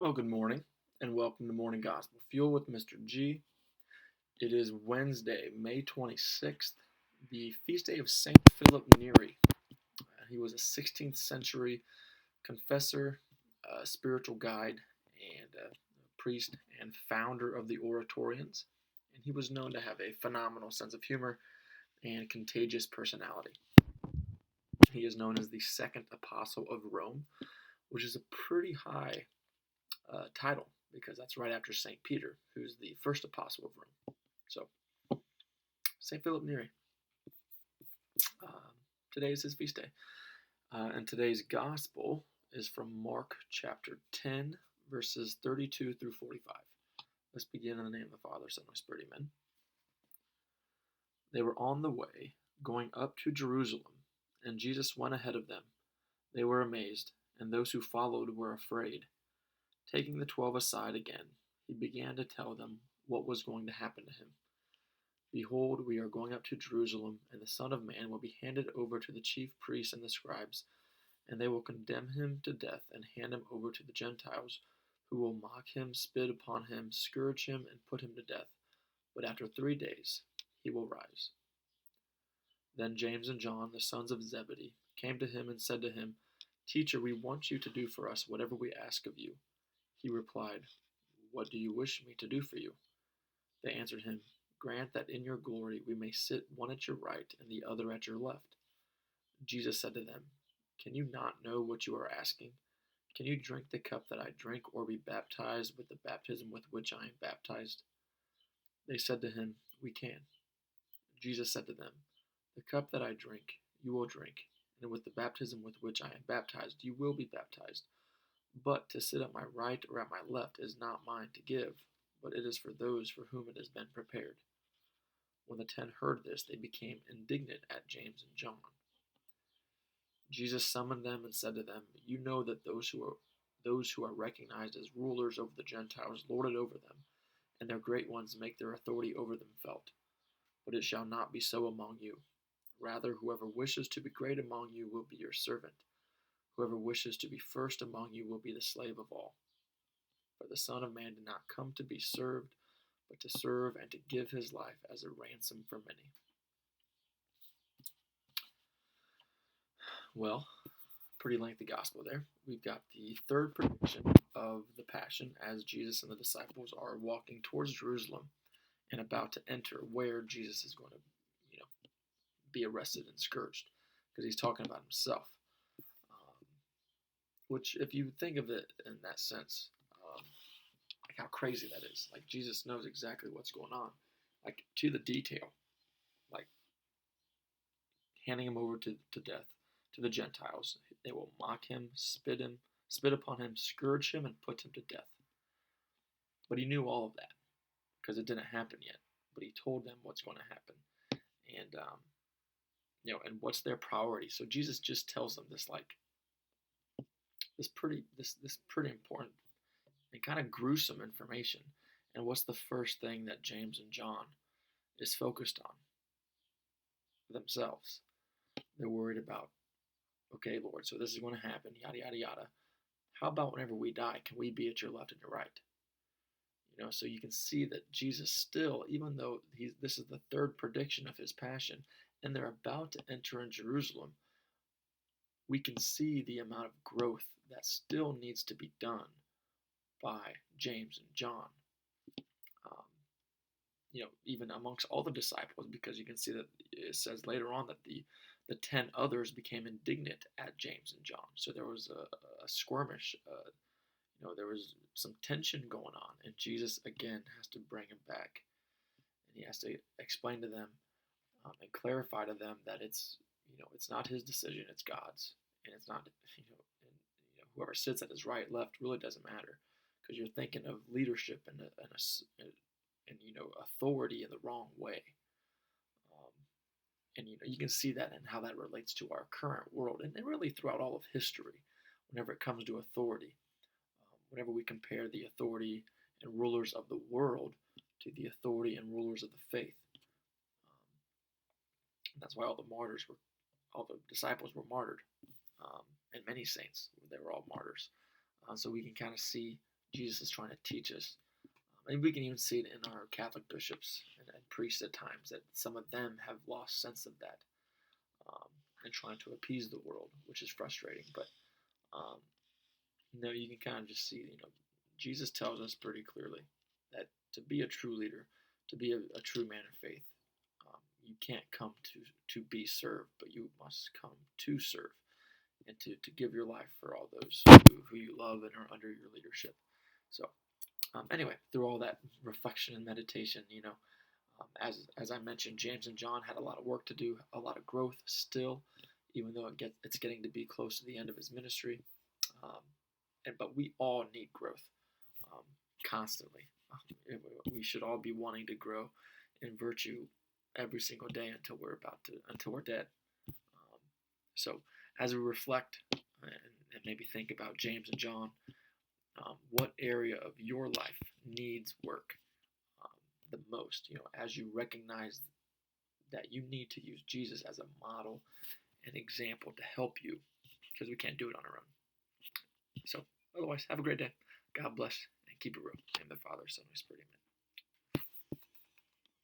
Well, good morning, and welcome to Morning Gospel Fuel with Mr. G. It is Wednesday, May 26th, the feast day of Saint Philip Neri. He was a 16th century confessor, spiritual guide, and priest, and founder of the Oratorians. And he was known to have a phenomenal sense of humor and contagious personality. He is known as the second apostle of Rome, which is a pretty high title because that's right after St. Peter, who's the first apostle of Rome. So, St. Philip Neri. Today is his feast day. And today's gospel is from Mark chapter 10, verses 32 through 45. Let's begin in the name of the Father, Son, and Holy Spirit. Amen. They were on the way, going up to Jerusalem, and Jesus went ahead of them. They were amazed, and those who followed were afraid. Taking the 12 aside again, he began to tell them what was going to happen to him. Behold, we are going up to Jerusalem, and the Son of Man will be handed over to the chief priests and the scribes, and they will condemn him to death and hand him over to the Gentiles, who will mock him, spit upon him, scourge him, and put him to death. But after 3 days he will rise. Then James and John, the sons of Zebedee, came to him and said to him, Teacher, we want you to do for us whatever we ask of you. He replied, What do you wish me to do for you? They answered him, Grant that in your glory we may sit one at your right and the other at your left. Jesus said to them, Can you not know what you are asking? Can you drink the cup that I drink, or be baptized with the baptism with which I am baptized? They said to him, We can. Jesus said to them, The cup that I drink, you will drink, and with the baptism with which I am baptized, you will be baptized. But to sit at my right or at my left is not mine to give, but it is for those for whom it has been prepared. When the 10 heard this, they became indignant at James and John. Jesus summoned them and said to them, You know that those who are recognized as rulers over the Gentiles lord it over them, and their great ones make their authority over them felt. But it shall not be so among you. Rather, whoever wishes to be great among you will be your servant. Whoever wishes to be first among you will be the slave of all. For the Son of Man did not come to be served, but to serve and to give his life as a ransom for many. Well, pretty lengthy gospel there. We've got the third prediction of the Passion as Jesus and the disciples are walking towards Jerusalem and about to enter where Jesus is going to, be arrested and scourged, because he's talking about himself. Which, if you think of it in that sense, like how crazy that is. Like, Jesus knows exactly what's going on, like to the detail, like handing him over to death to the Gentiles. They will mock him, spit upon him, scourge him, and put him to death. But he knew all of that because it didn't happen yet. But he told them what's going to happen, and and what's their priority. So Jesus just tells them this pretty important and kind of gruesome information. And what's the first thing that James and John is focused on? Themselves. They're worried about, okay, Lord, so this is going to happen, yada, yada, yada. How about whenever we die, can we be at your left and your right? So you can see that Jesus still, even though this is the third prediction of his passion, and they're about to enter in Jerusalem, we can see the amount of growth that still needs to be done by James and John. Even amongst all the disciples, because you can see that it says later on that the 10 others became indignant at James and John. So there was a skirmish. There was some tension going on, and Jesus again has to bring him back, and he has to explain to them and clarify to them that it's not his decision, it's God's, and it's not whoever sits at his right, left really doesn't matter, because you're thinking of leadership and authority in the wrong way. And you can see that in how that relates to our current world, and really throughout all of history. Whenever it comes to authority, whenever we compare the authority and rulers of the world to the authority and rulers of the faith, that's why all the disciples were martyred, and many saints, they were all martyrs. So we can kind of see Jesus is trying to teach us. And we can even see it in our Catholic bishops and priests at times that some of them have lost sense of that, um, and trying to appease the world, which is frustrating. But um, you can kind of just see, Jesus tells us pretty clearly that to be a true leader, to be a true man of faith, you can't come to be served, but you must come to serve and to give your life for all those who you love and are under your leadership. So anyway, through all that reflection and meditation, as I mentioned, James and John had a lot of work to do, a lot of growth still, even though it's getting to be close to the end of his ministry. Um, but we all need growth um, constantly. We should all be wanting to grow in virtue every single day until we're dead. So as we reflect and maybe think about James and John, what area of your life needs work um, the most? As you recognize that you need to use Jesus as a model and example to help you, because we can't do it on our own. So otherwise, have a great day. God bless and keep it real. In the Father, Son, and Holy Spirit. Amen.